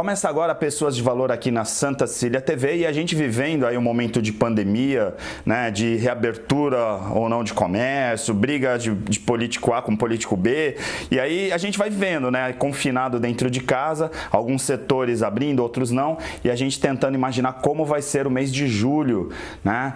Começa agora Pessoas de Valor aqui na Santa Cecília TV e a gente vivendo aí um momento de pandemia, né, de reabertura ou não de comércio, briga de político A com político B, e aí a gente vai vivendo, né, confinado dentro de casa, alguns setores abrindo, outros não, e a gente tentando imaginar como vai ser o mês de julho, né?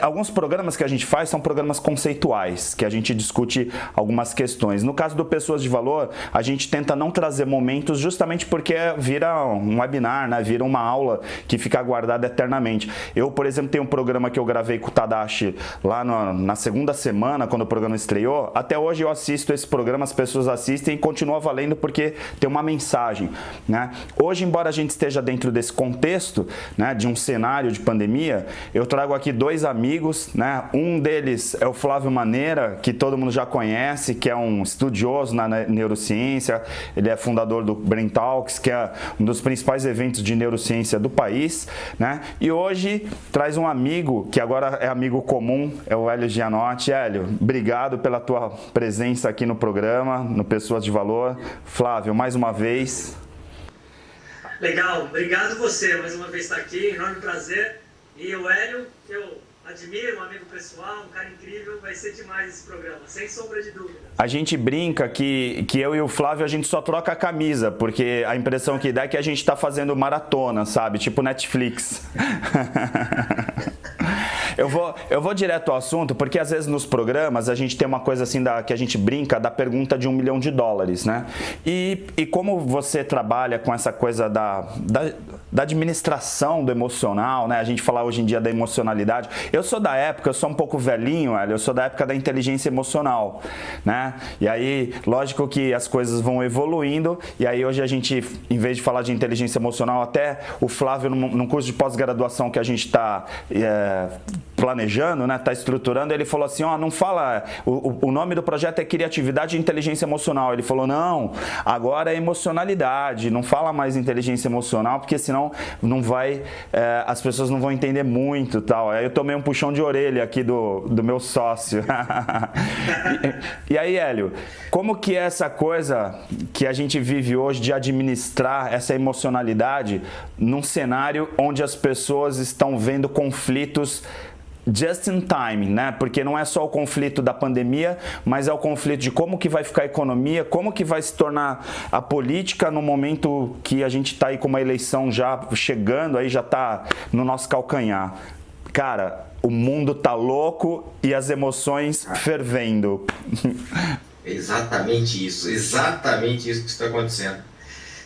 Alguns programas que a gente faz são programas conceituais, que a gente discute algumas questões. No caso do Pessoas de Valor, a gente tenta não trazer momentos justamente porque vira um webinar, né? Vira uma aula que fica guardada eternamente. Eu, por exemplo, tenho um programa que eu gravei com o Tadashi lá na segunda semana, quando o programa estreou. Até hoje eu assisto esse programa, as pessoas assistem e continua valendo porque tem uma mensagem, né? Hoje, embora a gente esteja dentro desse contexto, né, de um cenário de pandemia, eu trago aqui dois amigos, né? Um deles é o Flávio Maneira, que todo mundo já conhece, que é um estudioso na neurociência. Ele é fundador do Brain Talks, que é um dos principais eventos de neurociência do país, né? E hoje traz um amigo, que agora é amigo comum, é o Hélio Gianotti. Hélio, obrigado pela tua presença aqui no programa, no Pessoas de Valor. Flávio, mais uma vez. Legal, obrigado você, mais uma vez estar aqui, enorme prazer. E o Hélio, que eu admiro, um amigo pessoal, um cara incrível, vai ser demais esse programa, sem sombra de dúvida. A gente brinca que eu e o Flávio, a gente só troca a camisa, porque a impressão que dá é que a gente está fazendo maratona, sabe? Tipo Netflix. Eu vou direto ao assunto, porque às vezes nos programas a gente tem uma coisa assim que a gente brinca da pergunta de $1 milhão, né? E como você trabalha com essa coisa da administração do emocional, né? A gente fala hoje em dia da emocionalidade. Eu sou da época, eu sou um pouco velhinho, eu sou da época da inteligência emocional, né? E aí, lógico que as coisas vão evoluindo, e aí hoje a gente, em vez de falar de inteligência emocional, até o Flávio, num curso de pós-graduação que a gente está planejando, né, tá estruturando, ele falou assim, não fala, o nome do projeto é Criatividade e Inteligência Emocional. Ele falou, não, agora é emocionalidade, não fala mais inteligência emocional, porque senão não vai, as pessoas não vão entender muito, tal. Aí eu tomei um puxão de orelha aqui do meu sócio. E aí, Hélio, como que é essa coisa que a gente vive hoje de administrar essa emocionalidade num cenário onde as pessoas estão vendo conflitos just in time, né? Porque não é só o conflito da pandemia, mas é o conflito de como que vai ficar a economia, como que vai se tornar a política no momento que a gente está aí com uma eleição já chegando, aí já está no nosso calcanhar. Cara, o mundo tá louco e as emoções fervendo. Exatamente isso que está acontecendo.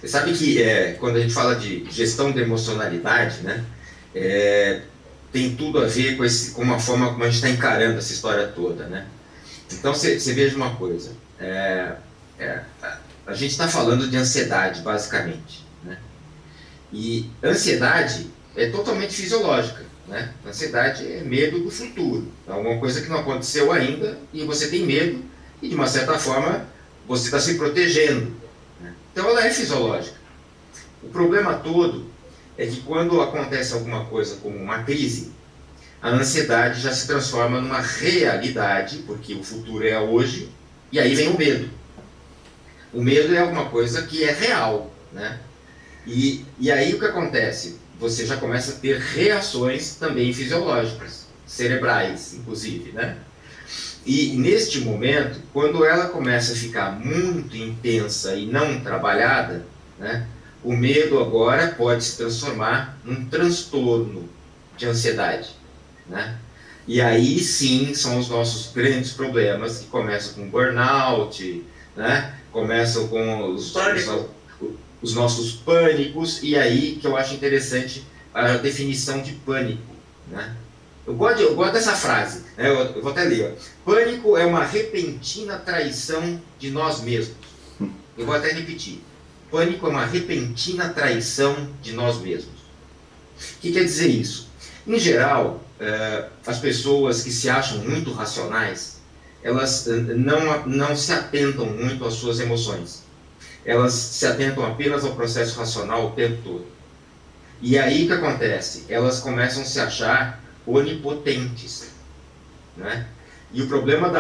Você sabe que quando a gente fala de gestão da emocionalidade, né? Tem tudo a ver com uma forma como a gente está encarando essa história toda, né? Então, você veja uma coisa, a gente está falando de ansiedade, basicamente, né? E ansiedade é totalmente fisiológica, né? Ansiedade é medo do futuro, é alguma coisa que não aconteceu ainda e você tem medo e, de uma certa forma, você está se protegendo, né? Então, ela é fisiológica. O problema todo é que quando acontece alguma coisa como uma crise, a ansiedade já se transforma numa realidade, porque o futuro é hoje, e aí vem o medo. O medo é alguma coisa que é real, né? E aí o que acontece? Você já começa a ter reações também fisiológicas, cerebrais, inclusive, né? E neste momento, quando ela começa a ficar muito intensa e não trabalhada, né? O medo agora pode se transformar num transtorno de ansiedade, né? E aí sim são os nossos grandes problemas, que começam com burnout, né? Começam com os nossos pânicos, e aí que eu acho interessante a definição de pânico, né? Eu gosto dessa frase, né? Eu vou até ler. Pânico é uma repentina traição de nós mesmos. Eu vou até repetir. Pânico é uma repentina traição de nós mesmos. O que quer dizer isso? Em geral, as pessoas que se acham muito racionais, elas não se atentam muito às suas emoções. Elas se atentam apenas ao processo racional o tempo todo. E aí o que acontece? Elas começam a se achar onipotentes, né? E o problema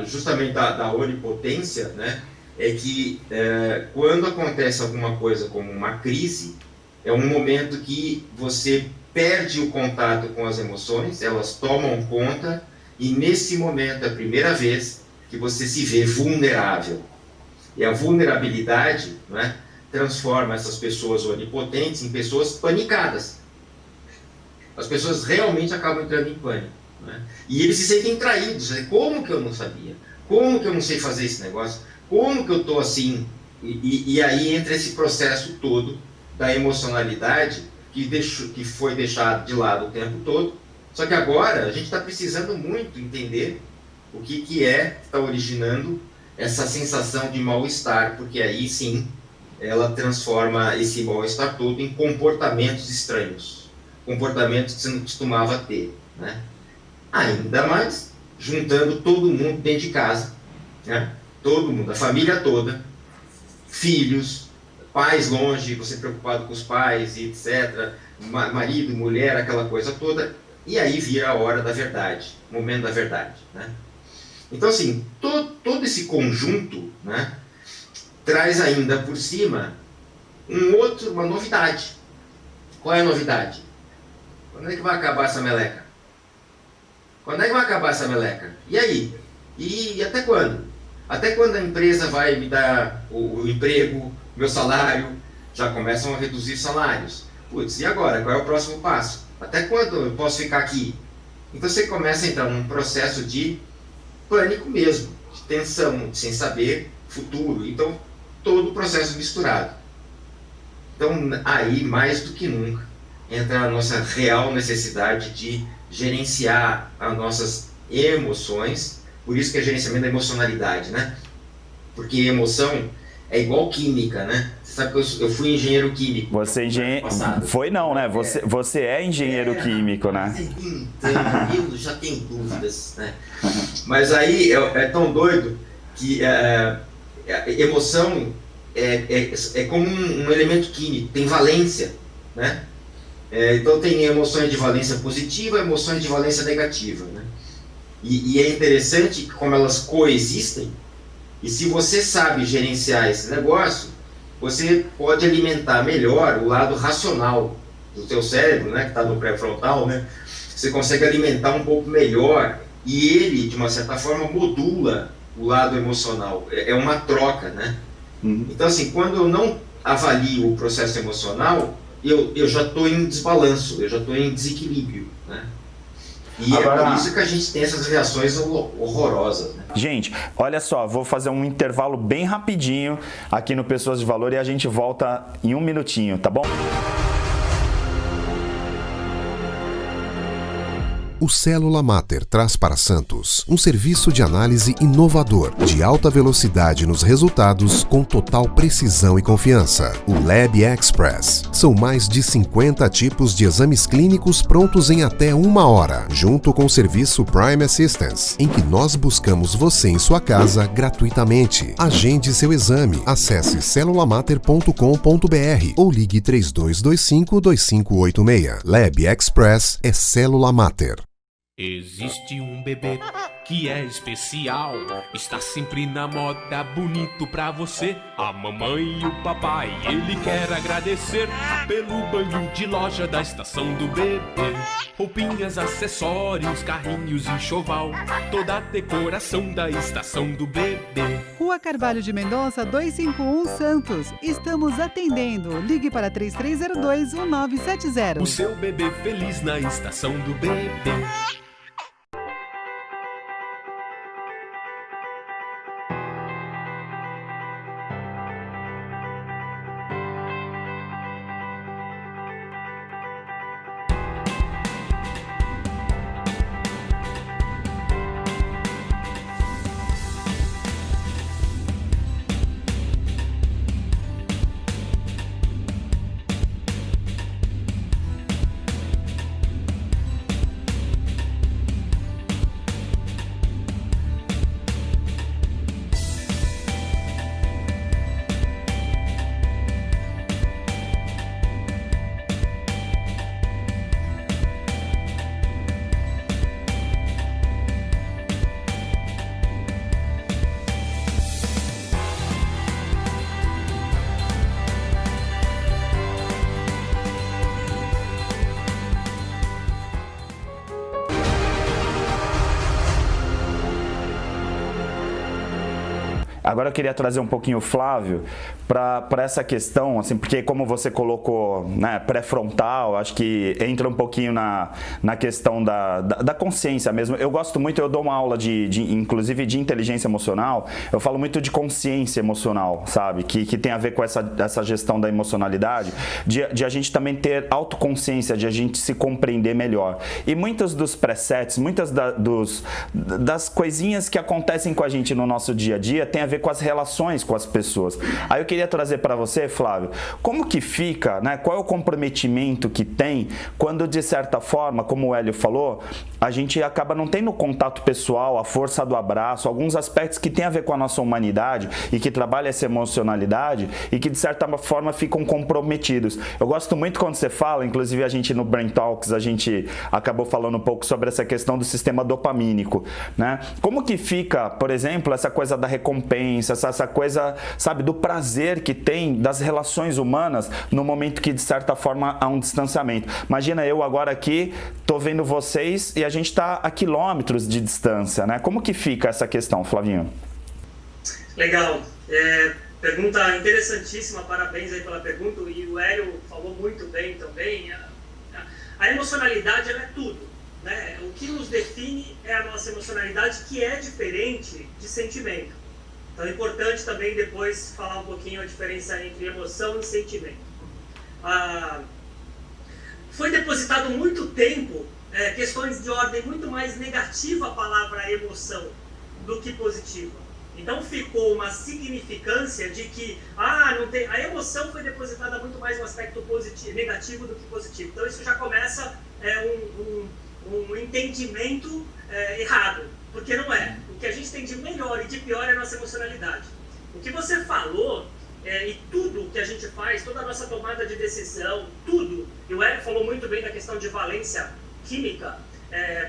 justamente da onipotência, né, é que quando acontece alguma coisa como uma crise, é um momento que você perde o contato com as emoções, elas tomam conta, e nesse momento é a primeira vez que você se vê vulnerável. E a vulnerabilidade, né, transforma essas pessoas onipotentes em pessoas panicadas. As pessoas realmente acabam entrando em pânico, né? E eles se sentem traídos. Como que eu não sabia? Como que eu não sei fazer esse negócio? Como que eu estou assim? E aí entra esse processo todo da emocionalidade que foi deixado de lado o tempo todo. Só que agora a gente está precisando muito entender o que está originando essa sensação de mal-estar, porque aí sim ela transforma esse mal-estar todo em comportamentos estranhos, comportamentos que você não costumava ter, né? Ainda mais juntando todo mundo dentro de casa, né? Todo mundo, a família toda, filhos, pais longe, você preocupado com os pais, e etc., marido, mulher, aquela coisa toda, e aí vira a hora da verdade, o momento da verdade, né? Então, assim, todo esse conjunto, né, traz ainda por cima uma novidade. Qual é a novidade? Quando é que vai acabar essa meleca? Quando é que vai acabar essa meleca? E aí? E até quando? Até quando a empresa vai me dar o emprego, meu salário? Já começam a reduzir salários. Putz, e agora? Qual é o próximo passo? Até quando eu posso ficar aqui? Então você começa a entrar num processo de pânico mesmo, de tensão, sem saber futuro. Então, todo o processo misturado. Então, aí, mais do que nunca, entra a nossa real necessidade de gerenciar as nossas emoções. Por isso que é gerenciamento da emocionalidade, né? Porque emoção é igual química, né? Você sabe que eu fui engenheiro químico. Você é engenheiro... Foi não, né? Você é engenheiro químico, né? Então, eu já tenho dúvidas, né? Mas aí é tão doido que emoção é como um elemento químico, tem valência, né? Então tem emoções de valência positiva, emoções de valência negativa, né? E é interessante como elas coexistem, e se você sabe gerenciar esse negócio, você pode alimentar melhor o lado racional do teu cérebro, né, que está no pré-frontal, né? Você consegue alimentar um pouco melhor, e ele, de uma certa forma, modula o lado emocional. É uma troca, né? Então, assim, quando eu não avalio o processo emocional, eu já estou em desbalanço, eu já estou em desequilíbrio, né? E agora, é por isso que a gente tem essas reações horrorosas, né? Gente, olha só, vou fazer um intervalo bem rapidinho aqui no Pessoas de Valor e a gente volta em um minutinho, tá bom? O Célula Mater traz para Santos um serviço de análise inovador, de alta velocidade nos resultados, com total precisão e confiança. O Lab Express. São mais de 50 tipos de exames clínicos prontos em até 1 hora, junto com o serviço Prime Assistance, em que nós buscamos você em sua casa gratuitamente. Agende seu exame. Acesse celulamater.com.br ou ligue 3225-2586. Lab Express é Célula Mater. Existe um bebê que é especial, está sempre na moda, bonito pra você. A mamãe e o papai, ele quer agradecer pelo banho de loja da estação do bebê. Roupinhas, acessórios, carrinhos, enxoval, toda a decoração da estação do bebê. Rua Carvalho de Mendonça, 251 Santos. Estamos atendendo. Ligue para 3302-1970. O seu bebê feliz na estação do bebê. Agora eu queria trazer um pouquinho o Flávio para essa questão, assim, porque como você colocou, né, pré-frontal, acho que entra um pouquinho na questão da consciência mesmo. Eu gosto muito, eu dou uma aula inclusive de inteligência emocional, eu falo muito de consciência emocional, sabe? Que tem a ver com essa gestão da emocionalidade, de a gente também ter autoconsciência, de a gente se compreender melhor. E muitos dos presets, muitas das coisinhas que acontecem com a gente no nosso dia a dia tem a ver com as relações com as pessoas. Aí eu queria trazer para você, Flávio, como que fica, né? Qual é o comprometimento que tem quando, de certa forma, como o Hélio falou, a gente acaba não tendo contato pessoal, a força do abraço, alguns aspectos que tem a ver com a nossa humanidade e que trabalha essa emocionalidade e que, de certa forma, ficam comprometidos. Eu gosto muito quando você fala, inclusive a gente no Brain Talks, a gente acabou falando um pouco sobre essa questão do sistema dopamínico, né? Como que fica, por exemplo, essa coisa da recompensa, essa coisa, sabe, do prazer que tem das relações humanas no momento que, de certa forma, há um distanciamento. Imagina eu agora aqui, tô vendo vocês e a gente está a quilômetros de distância, né? Como que fica essa questão, Flavinho? Legal. Pergunta interessantíssima, parabéns aí pela pergunta, e o Hélio falou muito bem também. A emocionalidade, ela é tudo, né? O que nos define é a nossa emocionalidade, que é diferente de sentimento. Então é importante também depois falar um pouquinho a diferença entre emoção e sentimento. Foi depositado muito tempo questões de ordem muito mais negativa a palavra emoção do que positiva. Então ficou uma significância de que não tem, a emoção foi depositada muito mais no aspecto positivo, negativo do que positivo. Então isso já começa um entendimento errado, porque não é. O que a gente tem de melhor e de pior é a nossa emocionalidade. O que você falou, e tudo que a gente faz, toda a nossa tomada de decisão, tudo, e o Hélio falou muito bem da questão de valência química,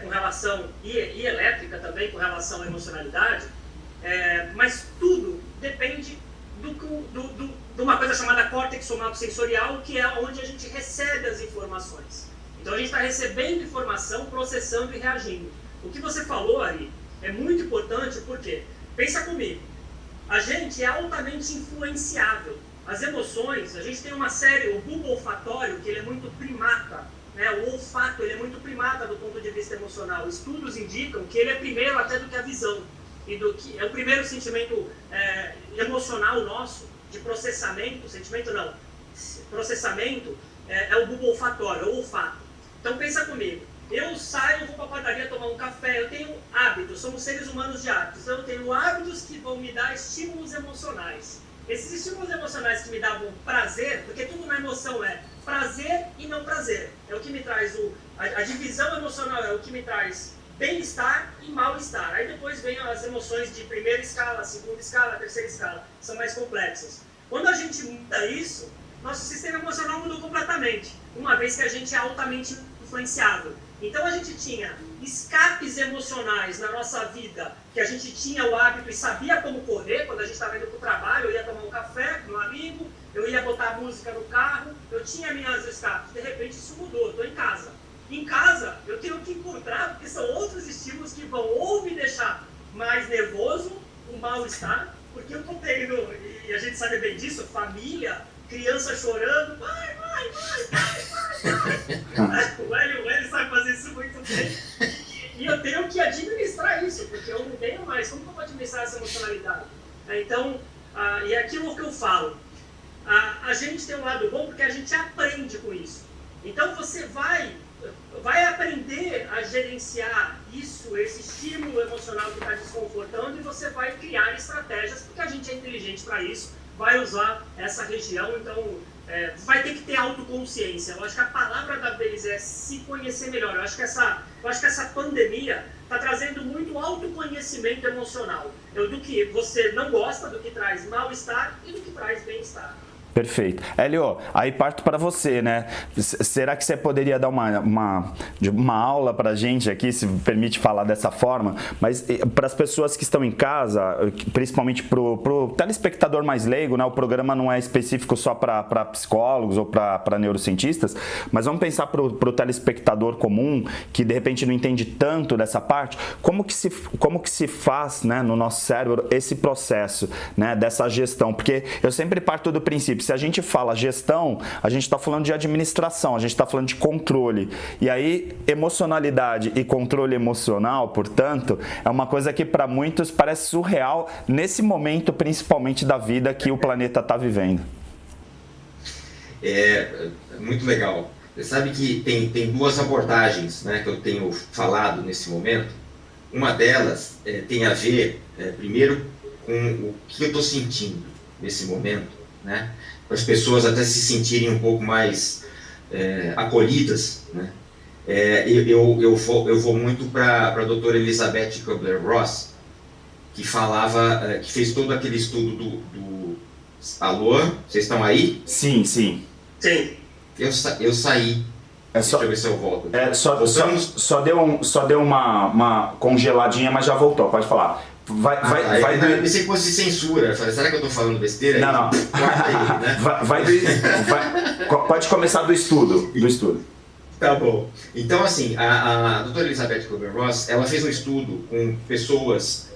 com relação, e elétrica também, com relação à emocionalidade, mas tudo depende de uma coisa chamada córtex somatosensorial, que é onde a gente recebe as informações. Então a gente está recebendo informação, processando e reagindo. O que você falou, Ari, é muito importante porque, pensa comigo, a gente é altamente influenciável. As emoções, a gente tem uma série, o bulbo olfatório, que ele é muito primata, né? O olfato ele é muito primata do ponto de vista emocional. Estudos indicam que ele é primeiro até do que a visão. E do que é o primeiro sentimento emocional nosso, de processamento, processamento é o bulbo olfatório, o olfato. Então pensa comigo, eu saio, vou para a padaria tomar um café, eu tenho hábitos, somos seres humanos de hábitos, eu tenho hábitos que vão me dar estímulos emocionais. Esses estímulos emocionais que me davam prazer, porque tudo na emoção é prazer e não prazer, é o que me traz, a divisão emocional é o que me traz bem-estar e mal-estar. Aí depois vem as emoções de primeira escala, segunda escala, terceira escala, são mais complexas. Quando a gente muda isso, nosso sistema emocional mudou completamente, uma vez que a gente é altamente influenciável. Então a gente tinha escapes emocionais na nossa vida, que a gente tinha o hábito e sabia como correr. Quando a gente estava indo para o trabalho, eu ia tomar um café com meu amigo, eu ia botar música no carro, eu tinha minhas escapes. De repente isso mudou, eu estou em casa. Em casa eu tenho que encontrar, porque são outros estímulos que vão ou me deixar mais nervoso, um mal-estar, porque eu estou tendo, e a gente sabe bem disso, família, criança chorando, vai. O Hélio sabe fazer isso muito bem. E eu tenho que administrar isso, porque eu não tenho mais. Como que eu vou administrar essa emocionalidade? Então, e é aquilo que eu falo, a gente tem um lado bom porque a gente aprende com isso. Então você vai aprender a gerenciar isso, esse estímulo emocional que está desconfortando, e você vai criar estratégias, porque a gente é inteligente para isso, vai usar essa região, então vai ter que ter autoconsciência. Eu acho que a palavra da vez é se conhecer melhor. Eu acho que essa pandemia está trazendo muito autoconhecimento emocional. Do que você não gosta, do que traz mal-estar e do que traz bem-estar. Perfeito. Hélio, aí parto para você, né? Será que você poderia dar uma aula para a gente aqui, se permite falar dessa forma? Mas para as pessoas que estão em casa, principalmente para o telespectador mais leigo, né? O programa não é específico só para psicólogos ou para neurocientistas, mas vamos pensar para o telespectador comum, que de repente não entende tanto dessa parte, como que se faz, né, no nosso cérebro esse processo, né, dessa gestão? Porque eu sempre parto do princípio, se a gente fala gestão, a gente está falando de administração, a gente está falando de controle. E aí, emocionalidade e controle emocional, portanto, é uma coisa que para muitos parece surreal nesse momento, principalmente da vida que o planeta está vivendo. É muito legal. Você sabe que tem duas abordagens, né, que eu tenho falado nesse momento. Uma delas tem a ver, primeiro, com o que eu estou sentindo nesse momento, né? Para as pessoas até se sentirem um pouco mais acolhidas, né? Eu vou muito para a doutora Elizabeth Kubler-Ross, que fez todo aquele estudo do... Alô? Vocês estão aí? Sim, sim. Sim. Eu saí. Deixa eu ver se eu volto. Só deu uma congeladinha, mas já voltou, pode falar. Eu pensei que fosse censura. Eu falei, será que eu estou falando besteira? Não. Aí, né? Pode começar do estudo. Tá bom. Então, assim, a doutora Elizabeth Kubler-Ross, ela fez um estudo com pessoas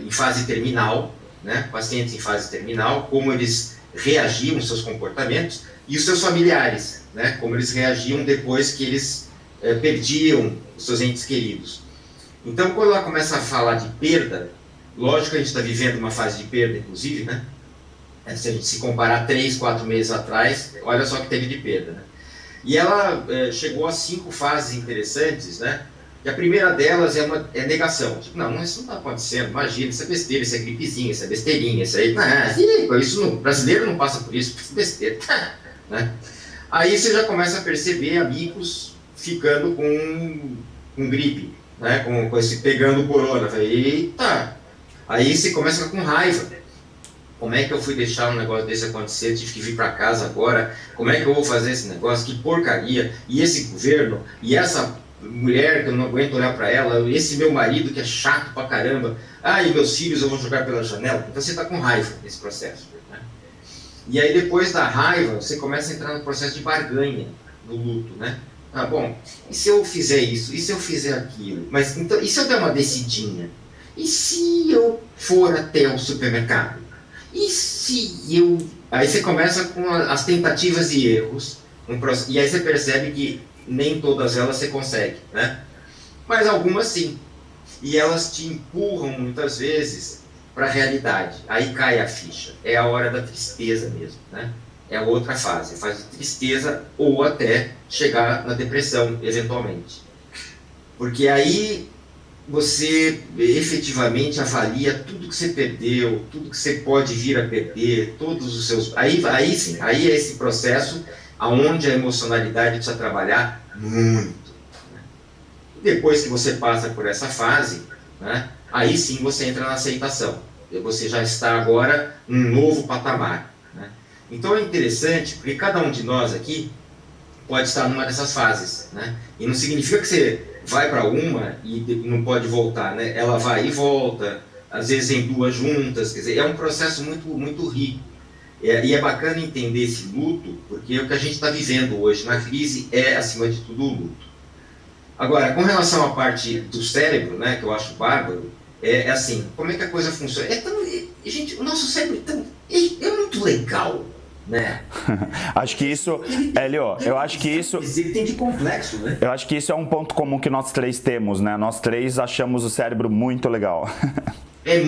em fase terminal, né? Pacientes em fase terminal, como eles reagiam, seus comportamentos, e os seus familiares, né? Como eles reagiam depois que eles perdiam os seus entes queridos. Então, quando ela começa a falar de perda, lógico que a gente está vivendo uma fase de perda, inclusive, né? Se a gente se comparar 3, 4 meses atrás, olha só que teve de perda, né? E ela chegou a 5 fases interessantes, né? E a primeira delas é negação. Tipo, não, isso não está acontecendo, imagina, isso é besteira, isso é gripezinha, isso é besteirinha, isso aí... brasileiro não passa por isso é besteira, né? Aí você já começa a perceber amigos ficando com gripe, né, pegando o corona. Eita! Aí você começa com raiva. Como é que eu fui deixar um negócio desse acontecer? Tive que vir para casa agora. Como é que eu vou fazer esse negócio? Que porcaria! E esse governo? E essa mulher que eu não aguento olhar para ela? Esse meu marido que é chato pra caramba? Ah, e meus filhos eu vou jogar pela janela? Então você está com raiva nesse processo, né? E aí depois da raiva você começa a entrar no processo de barganha, no luto, né? Ah, bom, e se eu fizer isso? E se eu fizer aquilo? Mas então, e se eu der uma descidinha? E se eu for até o supermercado? E se eu... Aí você começa com as tentativas e erros, e aí você percebe que nem todas elas você consegue, né? Mas algumas sim. E elas te empurram muitas vezes para a realidade. Aí cai a ficha. É a hora da tristeza mesmo, né? É a outra fase, a fase de tristeza ou até chegar na depressão, eventualmente. Porque aí você efetivamente avalia tudo que você perdeu, tudo que você pode vir a perder, todos os seus... Aí sim, aí é esse processo onde a emocionalidade precisa trabalhar muito, né? Depois que você passa por essa fase, né, aí sim você entra na aceitação. Você já está agora num novo patamar. Então é interessante, porque cada um de nós aqui pode estar numa dessas fases, né? E não significa que você vai para uma e não pode voltar, né? Ela vai e volta, às vezes em 2 juntas, quer dizer, é um processo muito, muito rico. E é bacana entender esse luto, porque o que a gente está vivendo hoje na crise é, acima de tudo, o luto. Agora, com relação à parte do cérebro, né, que eu acho bárbaro, é assim, como é que a coisa funciona? Gente, o nosso cérebro é muito legal, né? Acho que isso, Hélio, eu acho que isso... Ele tem de complexo, né? Eu acho que isso é um ponto comum que nós 3 temos, né? Nós 3 achamos o cérebro muito legal. É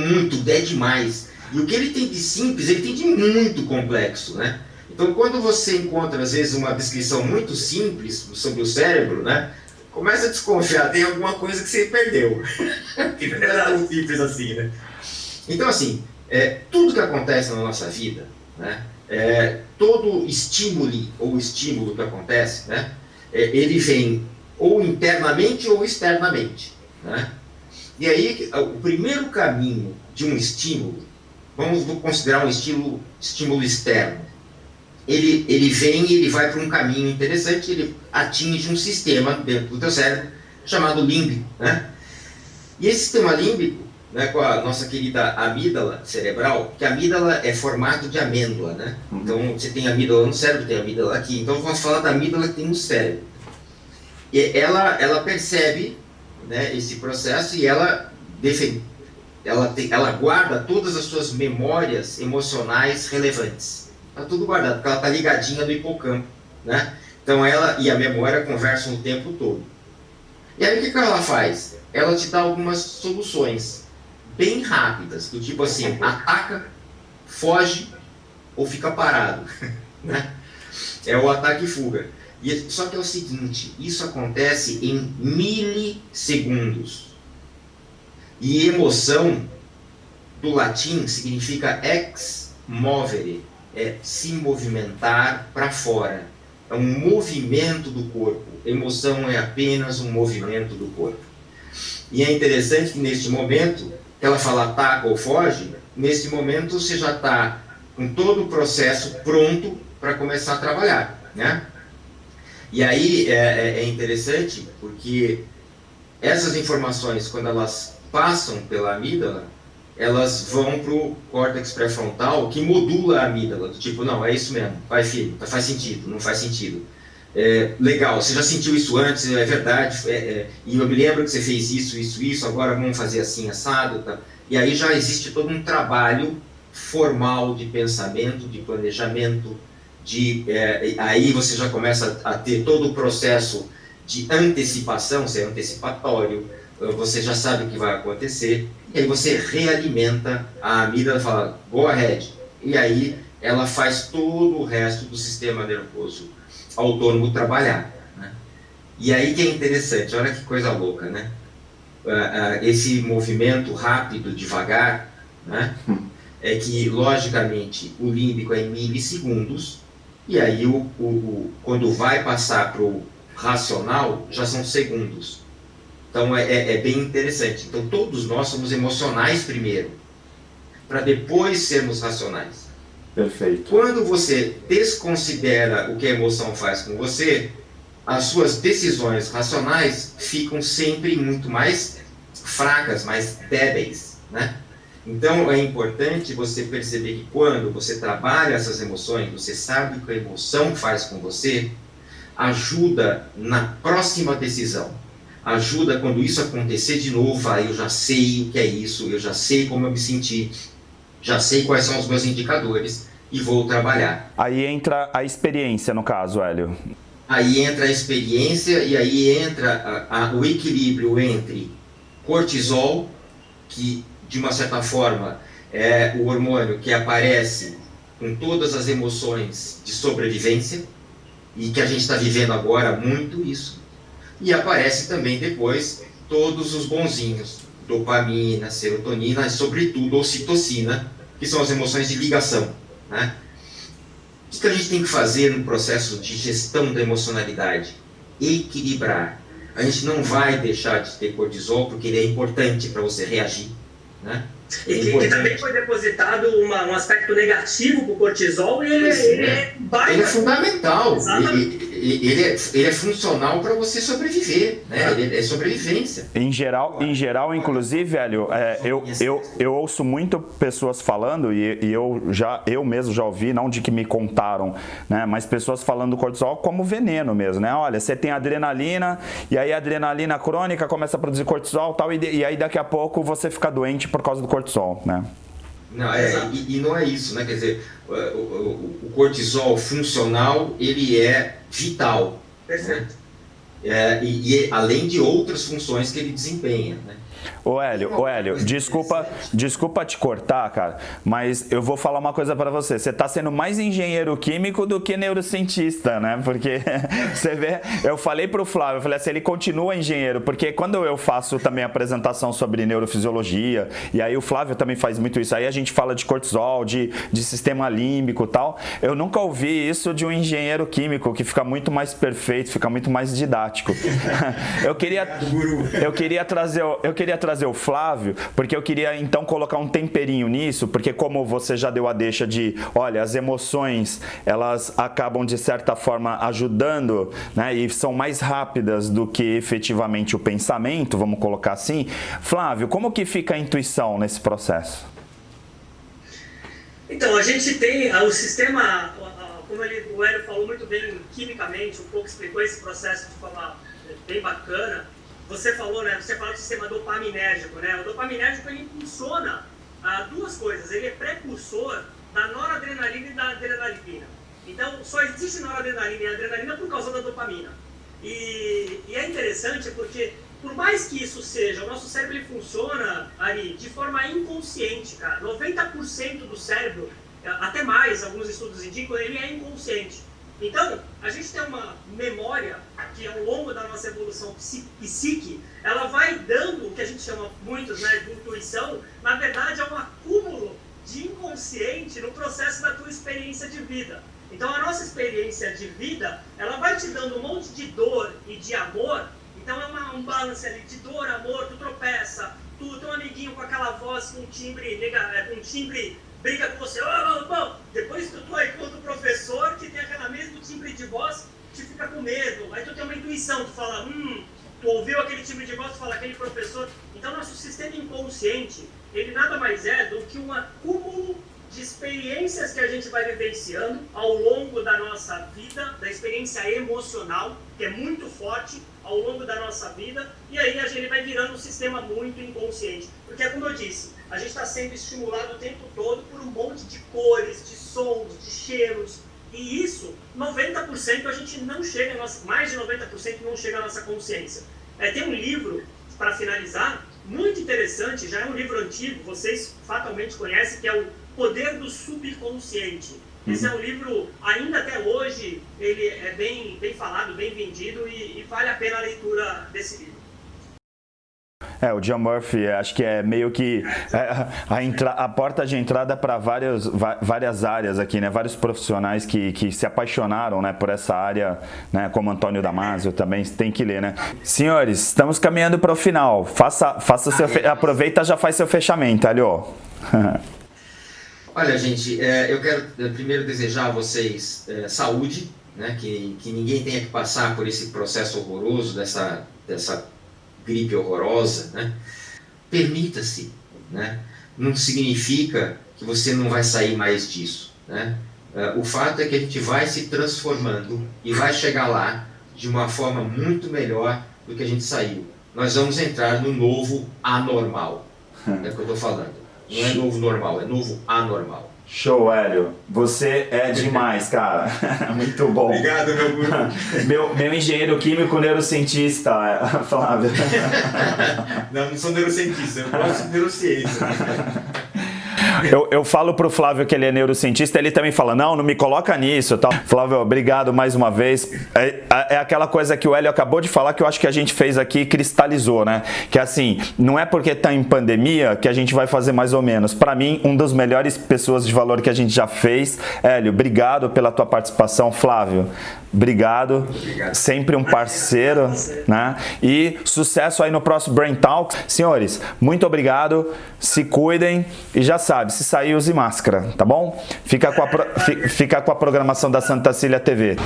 demais. E o que ele tem de simples, ele tem de muito complexo, né? Então, quando você encontra, às vezes, uma descrição muito simples sobre o cérebro, né? Começa a desconfiar, tem alguma coisa que você perdeu. Que não é tão simples assim, né? Então, assim, tudo que acontece na nossa vida, né? Todo estímulo que acontece, né? Ele vem ou internamente ou externamente, né? E aí, o primeiro caminho de um estímulo, vamos considerar um estímulo externo, ele vem e ele vai para um caminho interessante, ele atinge um sistema dentro do teu cérebro chamado límbico, né? E esse sistema límbico, né, com a nossa querida amígdala cerebral, que a amígdala é formato de amêndoa, né? Então você tem amígdala no cérebro, tem amígdala aqui. Então vamos falar da amígdala que tem no cérebro. E ela percebe, né, esse processo e ela guarda todas as suas memórias emocionais relevantes. Está tudo guardado, porque ela está ligadinha no hipocampo, né? Então ela e a memória conversam o tempo todo. E aí o que ela faz? Ela te dá algumas soluções bem rápidas, do tipo assim, ataca, foge ou fica parado, né? É o ataque e fuga. Só que é o seguinte, isso acontece em milissegundos. E emoção, do latim, significa ex movere, é se movimentar para fora. É um movimento do corpo. Emoção é apenas um movimento do corpo. E é interessante que neste momento, ela fala ataca ou foge, nesse momento você já está com todo o processo pronto para começar a trabalhar, né? E aí é interessante porque essas informações, quando elas passam pela amígdala, elas vão para o córtex pré-frontal, que modula a amígdala, do tipo, não, é isso mesmo, vai filho, faz sentido, não faz sentido. Legal, você já sentiu isso antes, é verdade, e eu me lembro que você fez isso, agora vamos fazer assim, assado, tá? E aí já existe todo um trabalho formal de pensamento, de planejamento, aí você já começa a ter todo o processo de antecipação, você é antecipatório, você já sabe o que vai acontecer, e aí você realimenta a amígdala e fala, go ahead, e aí ela faz todo o resto do sistema nervoso autônomo trabalhar, né? E aí que é interessante, olha que coisa louca, né? Esse movimento rápido, devagar, né? É que, logicamente, o límbico é em milissegundos, e aí quando vai passar para o racional, já são segundos. Então é bem interessante. Então todos nós somos emocionais primeiro, para depois sermos racionais. Perfeito. Quando você desconsidera o que a emoção faz com você, as suas decisões racionais ficam sempre muito mais fracas, mais débeis, né? Então é importante você perceber que quando você trabalha essas emoções, você sabe o que a emoção faz com você, ajuda na próxima decisão. Ajuda quando isso acontecer de novo, eu já sei o que é isso, eu já sei como eu me senti, já sei quais são os meus indicadores e vou trabalhar. Aí entra a experiência, no caso, Hélio. Aí entra a experiência e aí entra o equilíbrio entre cortisol, que de uma certa forma é o hormônio que aparece com todas as emoções de sobrevivência, e que a gente está vivendo agora muito isso. E aparece também depois todos os bonzinhos, dopamina, serotonina e sobretudo ocitocina, que são as emoções de ligação, né? O que a gente tem que fazer no processo de gestão da emocionalidade? Equilibrar. A gente não vai deixar de ter cortisol porque ele é importante para você reagir, né? E que também foi depositado um aspecto negativo para o cortisol, e ele é fundamental. Ele é funcional para você sobreviver, né? Ele é sobrevivência. Em geral, inclusive, Hélio, eu ouço muito pessoas falando, e eu mesmo já ouvi, não de que me contaram, né? Mas pessoas falando do cortisol como veneno mesmo, né? Olha, você tem adrenalina, e aí a adrenalina crônica começa a produzir cortisol, tal, e aí daqui a pouco você fica doente por causa do cortisol, né? Não, e não é isso, né? Quer dizer, o cortisol funcional, ele é vital. Perfeito. Né? E além de outras funções que ele desempenha, né? Ô Hélio, desculpa te cortar, cara, mas eu vou falar uma coisa pra você. Você tá sendo mais engenheiro químico do que neurocientista, né? Porque você vê, eu falei pro Flávio, eu falei assim, ele continua engenheiro, porque quando eu faço também apresentação sobre neurofisiologia, e aí o Flávio também faz muito isso, aí a gente fala de cortisol, de sistema límbico e tal, eu nunca ouvi isso de um engenheiro químico, que fica muito mais perfeito, fica muito mais didático. Eu queria trazer queria trazer o Flávio, porque eu queria então colocar um temperinho nisso, porque como você já deu a deixa de, olha, as emoções, elas acabam de certa forma ajudando, né, e são mais rápidas do que efetivamente o pensamento, vamos colocar assim. Flávio, como que fica a intuição nesse processo? Então, a gente tem o sistema, como o Hélio falou muito bem quimicamente, um pouco explicou esse processo de forma bem bacana. Você falou, né? Você fala do sistema dopaminérgico, né? O dopaminérgico, ele funciona duas coisas. Ele é precursor da noradrenalina e da adrenalina. Então, só existe noradrenalina e adrenalina por causa da dopamina. E é interessante porque, por mais que isso seja, o nosso cérebro ele funciona, Ari, de forma inconsciente, cara. 90% do cérebro, até mais, alguns estudos indicam, ele é inconsciente. Então, a gente tem uma memória que ao longo da nossa evolução psíquica, ela vai dando o que a gente chama muitos, né, de intuição. Na verdade, é um acúmulo de inconsciente no processo da tua experiência de vida. Então, a nossa experiência de vida, ela vai te dando um monte de dor e de amor. Então, é um balance ali de dor, amor, tu tropeça, tu teu amiguinho com aquela voz, com timbre briga com você, depois tu aí contra o professor que tem aquela mesmo timbre de voz, te fica com medo, aí tu tem uma intuição, tu fala, tu ouviu aquele timbre de voz, tu fala, aquele professor. Então nosso sistema inconsciente, ele nada mais é do que um acúmulo de experiências que a gente vai vivenciando ao longo da nossa vida, da experiência emocional, que é muito forte ao longo da nossa vida, e aí a gente vai virando um sistema muito inconsciente. Porque, como eu disse, a gente está sendo estimulado o tempo todo por um monte de cores, de sons, de cheiros, e isso, 90% a gente não chega, mais de 90% não chega à nossa consciência. Tem um livro, para finalizar, muito interessante, já é um livro antigo, vocês fatalmente conhecem, que é o Poder do Subconsciente. Esse é um livro, ainda até hoje, ele é bem falado, bem vendido e vale a pena a leitura desse livro. O John Murphy, acho que é meio que a porta de entrada para várias áreas aqui, né? Vários profissionais que se apaixonaram, né, por essa área, né? Como Antônio Damasio também tem que ler, né? Senhores, estamos caminhando para o final. Aproveita, já faz seu fechamento, Alio. Olha, gente, eu quero primeiro desejar a vocês saúde, né? Que ninguém tenha que passar por esse processo horroroso dessa gripe horrorosa, né? Permita-se, né? Não significa que você não vai sair mais disso, né? O fato é que a gente vai se transformando e vai chegar lá de uma forma muito melhor do que a gente saiu. Nós vamos entrar no novo anormal, é o que eu estou falando. Não é novo normal, é novo anormal. Show, Hélio. Você é demais, cara. Muito bom. Obrigado, meu guru. meu engenheiro químico neurocientista, Flávio. Não sou neurocientista, eu gosto de neurociência. Eu falo pro Flávio que ele é neurocientista, ele também fala, não me coloca nisso, tal. Flávio, obrigado mais uma vez. É aquela coisa que o Hélio acabou de falar que eu acho que a gente fez aqui, cristalizou, né? Que assim, não é porque tá em pandemia que a gente vai fazer mais ou menos. Para mim, um dos melhores pessoas de valor que a gente já fez. Hélio, obrigado pela tua participação. Flávio, obrigado. Sempre um parceiro, né? E sucesso aí no próximo Brain Talks. Senhores, muito obrigado. Se cuidem e já sabe, se sair, use máscara, tá bom? Fica com a programação da Santa Cília TV.